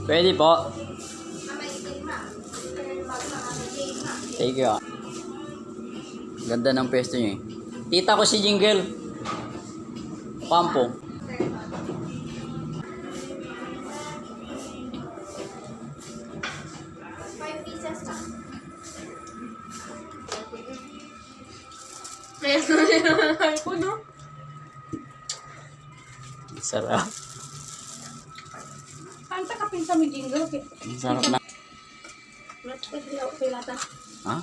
Pwede po. Thank you. Ganda ng pwesto niyo eh. Tita ko si Jingle. Pampo. Sarap. Kanta ka pinsa mo jingle. Ang sarap na. Ha?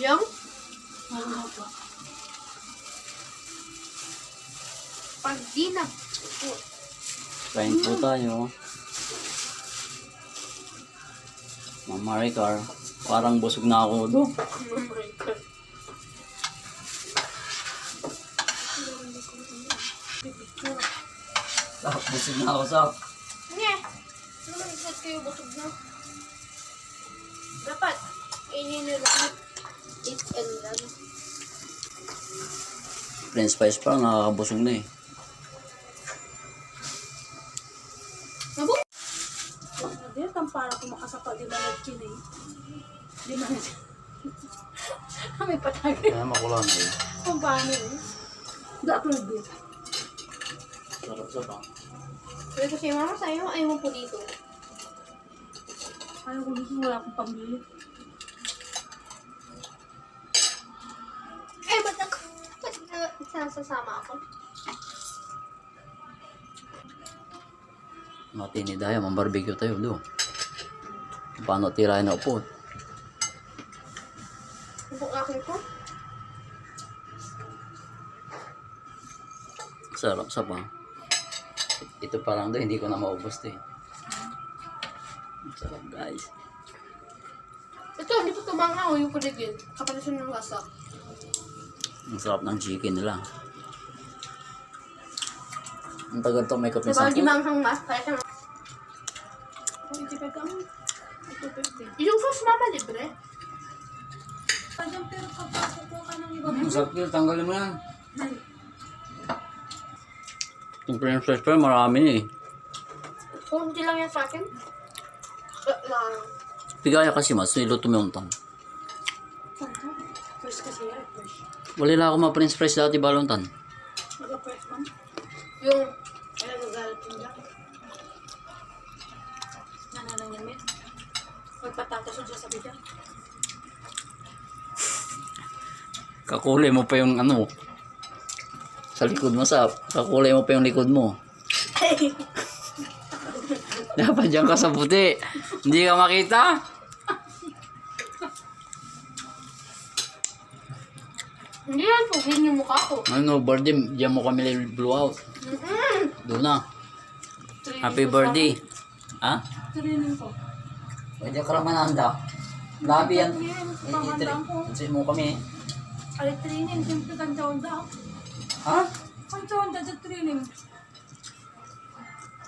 Yung? Pag di na. Kain po tayo. Mama Ricar. Parang busog na ako do. Busog na ako sa. Nye. Ano nag-set kayo busog na? Dapat. Kainin nyo lahat. Eat and run. French fries pa, nakakabusog na eh. Nabuk? Hindi, tampara ko makasapa. Di ba nag-chin eh? Di ba nag-chin? May patagay. Kaya makulang eh. Kung paano eh? Da-approve eh. Sarap-sarap. Sabi ko siya, mama, sa'yo, ayaw mo po dito. Ayaw ko dito, wala akong pambili. Eh, ba't sasama ako? Matini tayo, mambarbecue tayo do. Paano tirahin na upo? Upok akin ko? Sarap sa pa. Ito pa lang do, hindi ko na maubos to eh. Sarap guys. Ito, hindi ko tumangaw yung kuligin. Kapag siya ng lasa. Ang sarap ng chicken nila. Ang tagal to, may kapin Diba, sa di manghang mas? Kaya siya. Kung hindi ka kami, ito 50. Yung sauce mama, libre. Padyang pero kapag kukuha ka ng iba mo, Sarap yun, tanggalin mo yan. Yung French fries pa, marami eh. Kung hindi lang yan sa akin. Lang. Pigaya kasi mas, niluto mo yung tang. fresh kasi yan, fresh. Wala lang ako ma-French fries dati balontan. Mag-fresh man. Yung, Kaya nagalit yung jack. Nananang yan, men. Magpatatas yun siya sa bidya. Kakulay mo pa yung ano. Sa likod mo sa, kakulay mo pa yung likod mo. Dapat dyan ka sa puti. Hindi ka makita. hindi yan po, yun yung mukha ko. Ano, birthday, dyan mo kami blow out. Doon na. Happy birthday. Ha? Training ko. Pwede ka naman handa. Labi yan. Panghandaan ko. Itrin mo kami. Ay, training. Siyempre, kantaon daw. Ha? Kantaon daw sa training.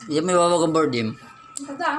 Yan may wawag ang birthday. Kada.